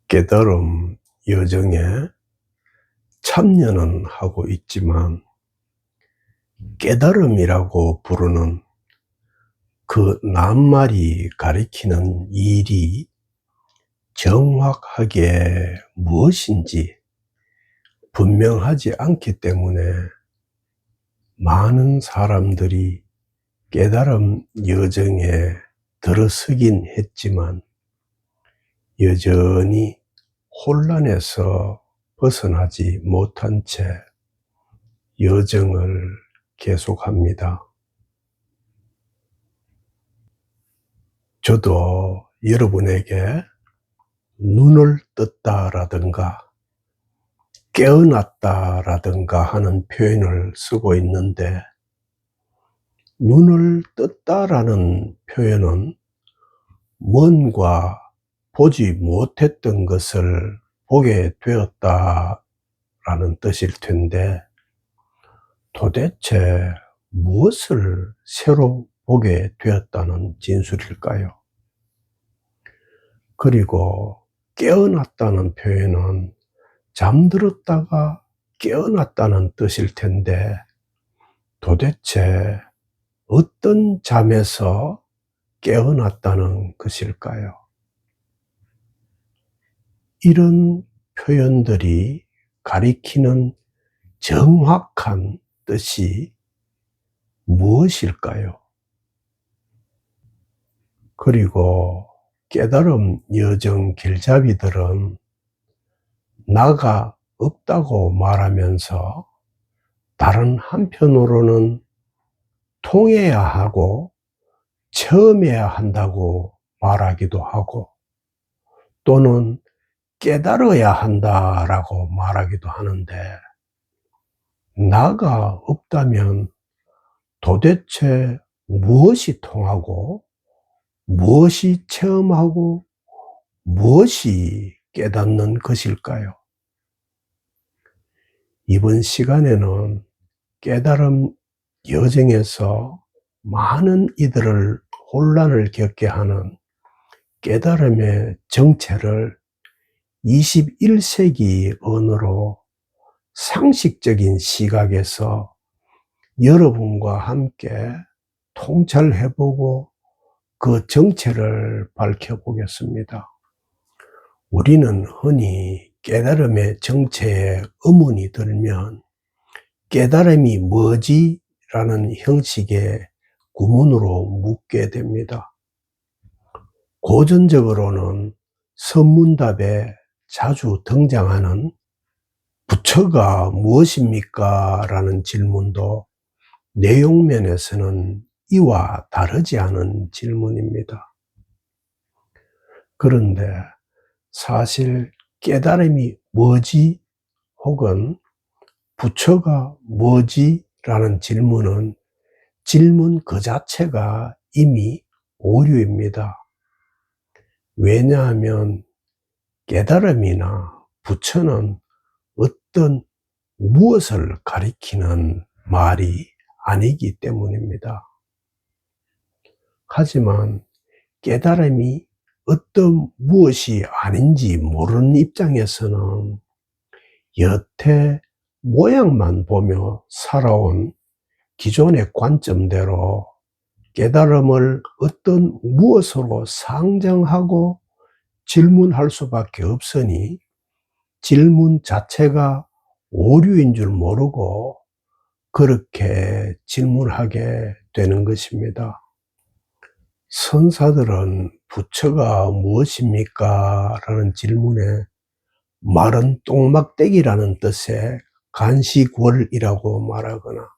깨달음 여정에 참여는 하고 있지만 깨달음이라고 부르는 그 낱말이 가리키는 일이 정확하게 무엇인지 분명하지 않기 때문에 많은 사람들이 깨달음 여정에 들어서긴 했지만 여전히 혼란에서 벗어나지 못한 채 여정을 계속합니다. 저도 여러분에게 눈을 떴다라든가 깨어났다라든가 하는 표현을 쓰고 있는데, 눈을 떴다라는 표현은 뭔가 보지 못했던 것을 보게 되었다라는 뜻일 텐데, 도대체 무엇을 새로 보게 되었다는 진술일까요? 그리고 깨어났다는 표현은 잠들었다가 깨어났다는 뜻일 텐데, 도대체 어떤 잠에서 깨어났다는 것일까요? 이런 표현들이 가리키는 정확한 뜻이 무엇일까요? 그리고 깨달음 여정 길잡이들은 나가 없다고 말하면서 다른 한편으로는 통해야 하고 체험해야 한다고 말하기도 하고, 또는 깨달아야 한다라고 말하기도 하는데, 나가 없다면 도대체 무엇이 통하고 무엇이 체험하고 무엇이 깨닫는 것일까요? 이번 시간에는 깨달음 여정에서 많은 이들을 혼란을 겪게 하는 깨달음의 정체를 21세기 언어로 상식적인 시각에서 여러분과 함께 통찰해보고 그 정체를 밝혀보겠습니다. 우리는 흔히 깨달음의 정체에 의문이 들면 깨달음이 뭐지? 라는 형식의 구문으로 묻게 됩니다. 고전적으로는 선문답에 자주 등장하는 부처가 무엇입니까? 라는 질문도 내용면에서는 이와 다르지 않은 질문입니다. 그런데 사실 깨달음이 뭐지? 혹은 부처가 뭐지? 라는 질문은 질문 그 자체가 이미 오류입니다. 왜냐하면 깨달음이나 부처는 어떤 무엇을 가리키는 말이 아니기 때문입니다. 하지만 깨달음이 어떤 무엇이 아닌지 모르는 입장에서는 여태 모양만 보며 살아온 기존의 관점대로 깨달음을 어떤 무엇으로 상정하고 질문할 수밖에 없으니 질문 자체가 오류인 줄 모르고 그렇게 질문하게 되는 것입니다. 선사들은 부처가 무엇입니까? 라는 질문에 마른 똥막대기라는 뜻의 간시궐이라고 말하거나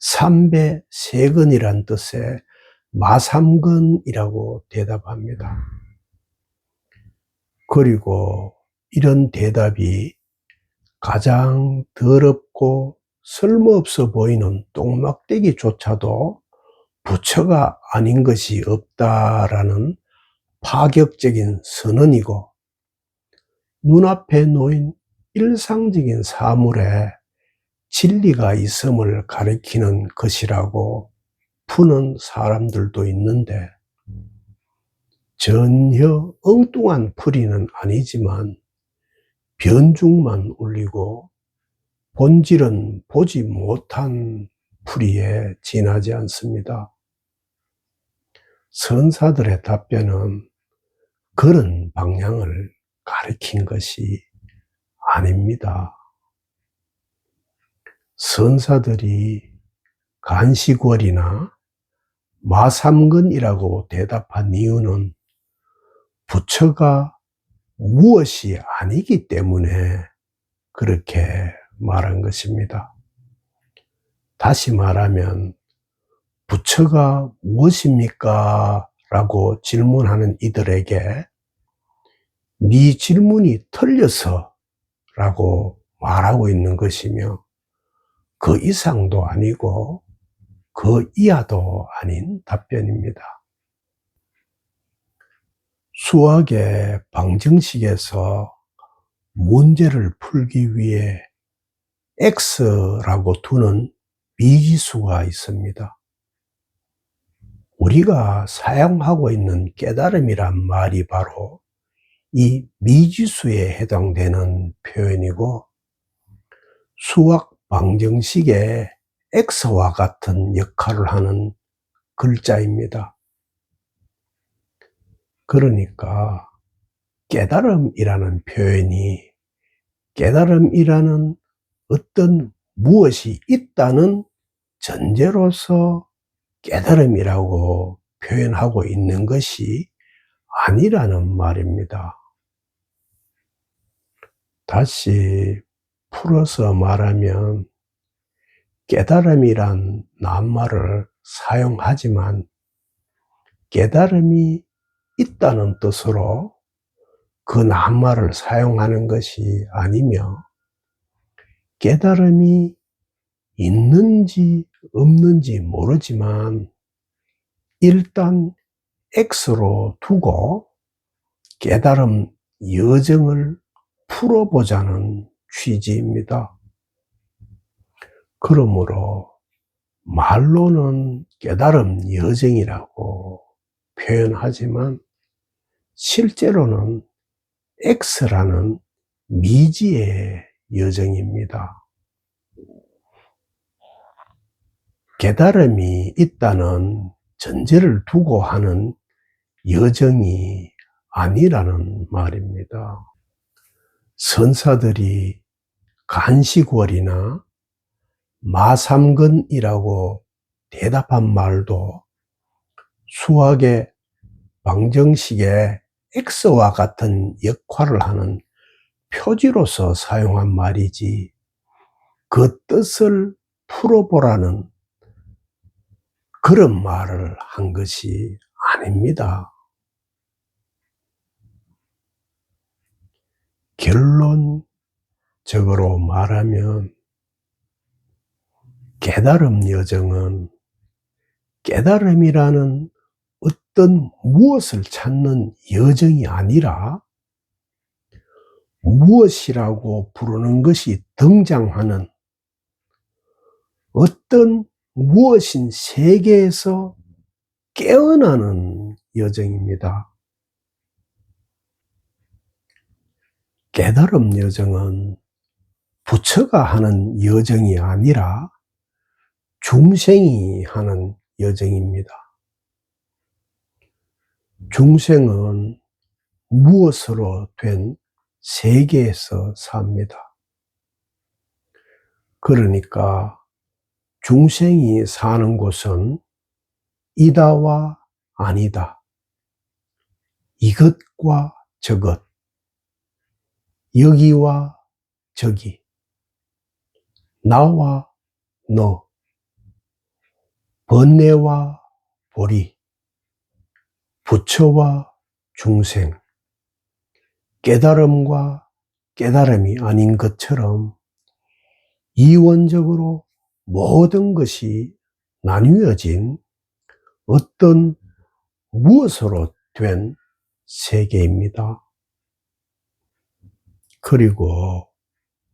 삼배세근이란 뜻의 마삼근이라고 대답합니다. 그리고 이런 대답이 가장 더럽고 쓸모없어 보이는 똥막대기조차도 부처가 아닌 것이 없다라는 파격적인 선언이고, 눈앞에 놓인 일상적인 사물에 진리가 있음을 가리키는 것이라고 푸는 사람들도 있는데, 전혀 엉뚱한 풀이는 아니지만 변죽만 울리고 본질은 보지 못한 풀이에 지나지 않습니다. 선사들의 답변은 그런 방향을 가리킨 것이 아닙니다. 선사들이 간시궐이나 마삼근이라고 대답한 이유는 부처가 무엇이 아니기 때문에 그렇게 말한 것입니다. 다시 말하면 부처가 무엇입니까? 라고 질문하는 이들에게 네 질문이 틀려서 라고 말하고 있는 것이며 그 이상도 아니고 그 이하도 아닌 답변입니다. 수학의 방정식에서 문제를 풀기 위해 X라고 두는 미지수가 있습니다. 우리가 사용하고 있는 깨달음이란 말이 바로 이 미지수에 해당되는 표현이고 수학 방정식에 X와 같은 역할을 하는 글자입니다. 그러니까 깨달음이라는 표현이 깨달음이라는 어떤 무엇이 있다는 전제로서 깨달음이라고 표현하고 있는 것이 아니라는 말입니다. 다시 풀어서 말하면 깨달음이란 낱말을 사용하지만 깨달음이 있다는 뜻으로 그 낱말을 사용하는 것이 아니며 깨달음이 있는지 없는지 모르지만 일단 X로 두고 깨달음 여정을 풀어보자는 취지입니다. 그러므로 말로는 깨달음 여정이라고 표현하지만 실제로는 X라는 미지의 여정입니다. 깨달음이 있다는 전제를 두고 하는 여정이 아니라는 말입니다. 선사들이 간시궐이나 마삼근이라고 대답한 말도 수학의 방정식에 X와 같은 역할을 하는 표지로서 사용한 말이지 그 뜻을 풀어보라는 그런 말을 한 것이 아닙니다. 결론적으로 말하면 깨달음 여정은 깨달음이라는 어떤 무엇을 찾는 여정이 아니라 무엇이라고 부르는 것이 등장하는 어떤 무엇인 세계에서 깨어나는 여정입니다. 깨달음 여정은 부처가 하는 여정이 아니라 중생이 하는 여정입니다. 중생은 무엇으로 된 세계에서 삽니다. 그러니까 중생이 사는 곳은 이다와 아니다, 이것과 저것, 여기와 저기, 나와 너, 번뇌와 보리, 부처와 중생, 깨달음과 깨달음이 아닌 것처럼 이원적으로 모든 것이 나뉘어진 어떤 무엇으로 된 세계입니다. 그리고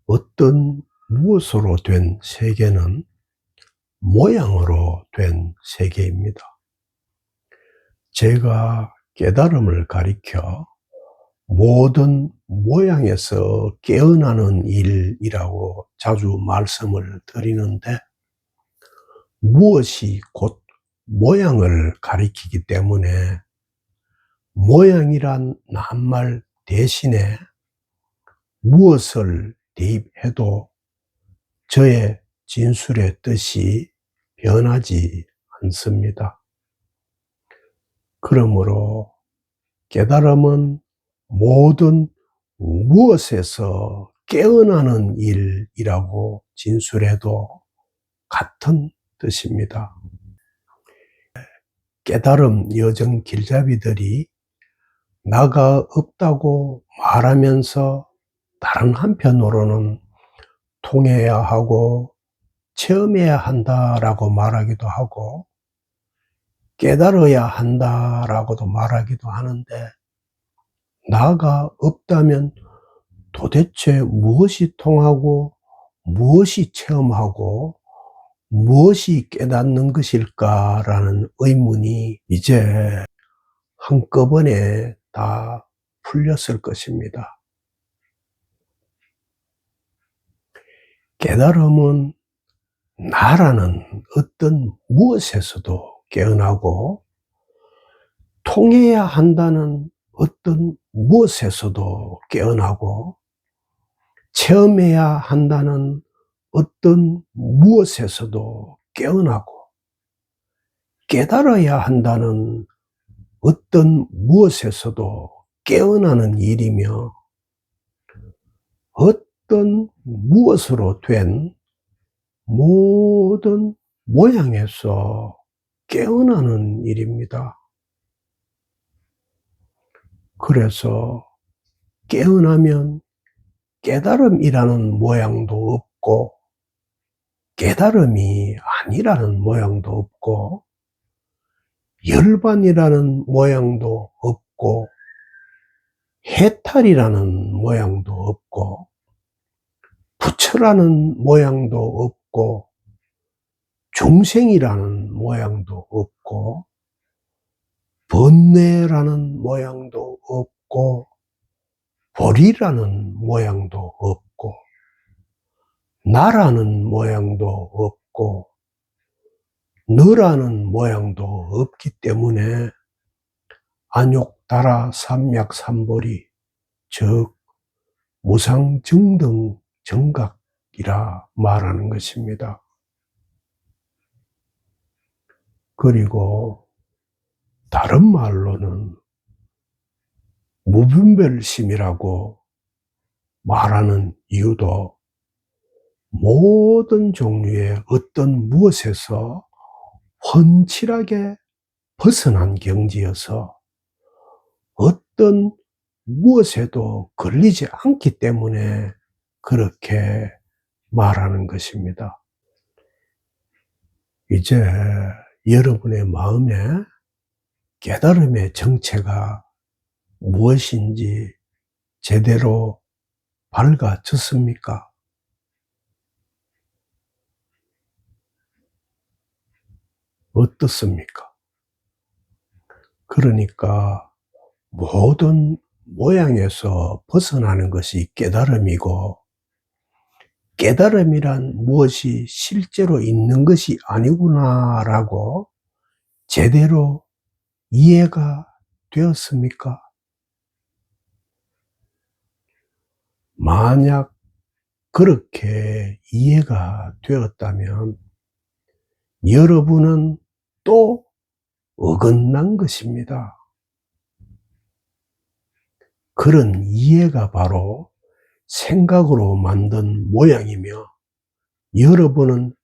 어떤 무엇으로 된 세계는 모양으로 된 세계입니다. 제가 깨달음을 가리켜 모든 모양에서 깨어나는 일이라고 자주 말씀을 드리는데, 무엇이 곧 모양을 가리키기 때문에 모양이란 낱말 대신에 무엇을 대입해도 저의 진술의 뜻이 변하지 않습니다. 그러므로 깨달음은 모든 무엇에서 깨어나는 일이라고 진술해도 같은 뜻입니다. 깨달음 여정 길잡이들이 나가 없다고 말하면서 다른 한편으로는 통해야 하고 체험해야 한다라고 말하기도 하고 깨달아야 한다라고도 말하기도 하는데, 나가 없다면 도대체 무엇이 통하고 무엇이 체험하고 무엇이 깨닫는 것일까라는 의문이 이제 한꺼번에 다 풀렸을 것입니다. 깨달음은 나라는 어떤 무엇에서도 깨어나고 통해야 한다는 어떤 무엇에서도 깨어나고 체험해야 한다는 어떤 무엇에서도 깨어나고 깨달아야 한다는 어떤 무엇에서도 깨어나는 일이며, 어떤 무엇으로 된 모든 모양에서 깨어나는 일입니다. 그래서 깨어나면 깨달음이라는 모양도 없고 깨달음이 아니라는 모양도 없고 열반이라는 모양도 없고 해탈이라는 모양도 없고 부처라는 모양도 없고 중생이라는 모양도 없고 번뇌라는 모양도 없고 벌이라는 모양도 없고 나라는 모양도 없고 너라는 모양도 없기 때문에 안욕다라 삼약삼보리, 즉 무상정등 정각이라 말하는 것입니다. 그리고 다른 말로는 무분별심이라고 말하는 이유도 모든 종류의 어떤 무엇에서 훤칠하게 벗어난 경지여서 어떤 무엇에도 걸리지 않기 때문에 그렇게 말하는 것입니다. 이제 여러분의 마음에 깨달음의 정체가 무엇인지 제대로 밝아졌습니까? 어떻습니까? 그러니까 모든 모양에서 벗어나는 것이 깨달음이고, 깨달음이란 무엇이 실제로 있는 것이 아니구나라고 제대로 이해가 되었습니까? 만약 그렇게 이해가 되었다면 여러분은 또 어긋난 것입니다. 그런 이해가 바로 생각으로 만든 모양이며 여러분은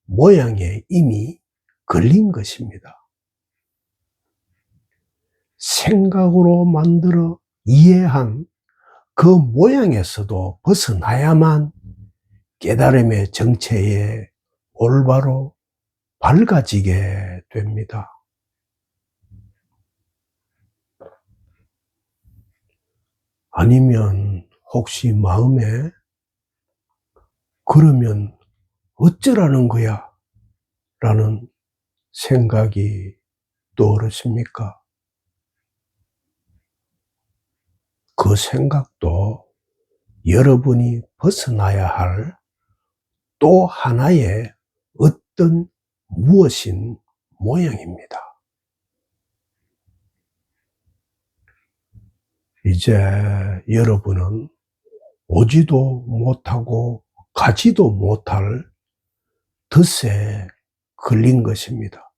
모양에 이미 걸린 것입니다. 생각으로 만들어 이해한 그 모양에서도 벗어나야만 깨달음의 정체에 올바로 밝아지게 됩니다. 아니면 혹시 마음에 그러면 어쩌라는 거야? 라는 생각이 떠오르십니까? 그 생각도 여러분이 벗어나야 할 또 하나의 어떤 무엇인 모양입니다. 이제 여러분은 오지도 못하고 가지도 못할 덫에 걸린 것입니다.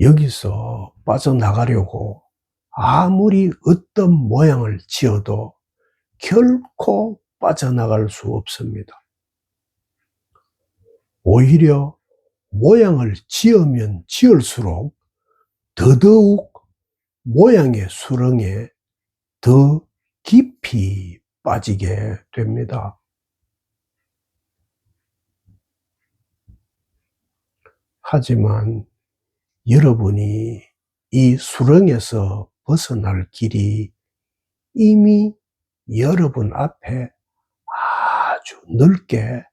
여기서 빠져나가려고 아무리 어떤 모양을 지어도 결코 빠져나갈 수 없습니다. 오히려 모양을 지으면 지을수록 더더욱 모양의 수렁에 더 깊이 빠지게 됩니다. 하지만 여러분이 이 수렁에서 벗어날 길이 이미 여러분 앞에 아주 넓게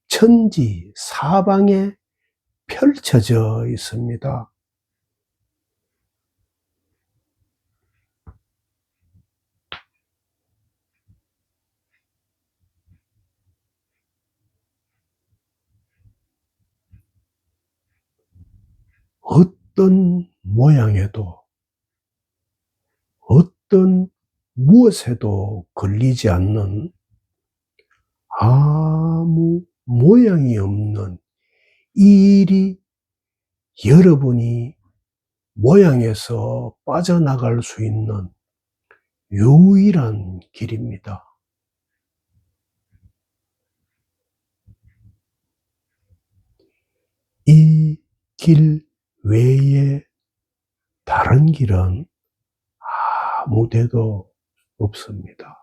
천지 사방에 펼쳐져 있습니다. 어떤 모양에도 어떤 무엇에도 걸리지 않는 아무 모양이 없는 이 일이 여러분이 모양에서 빠져나갈 수 있는 유일한 길입니다. 이 길 외에 다른 길은 아무 데도 없습니다.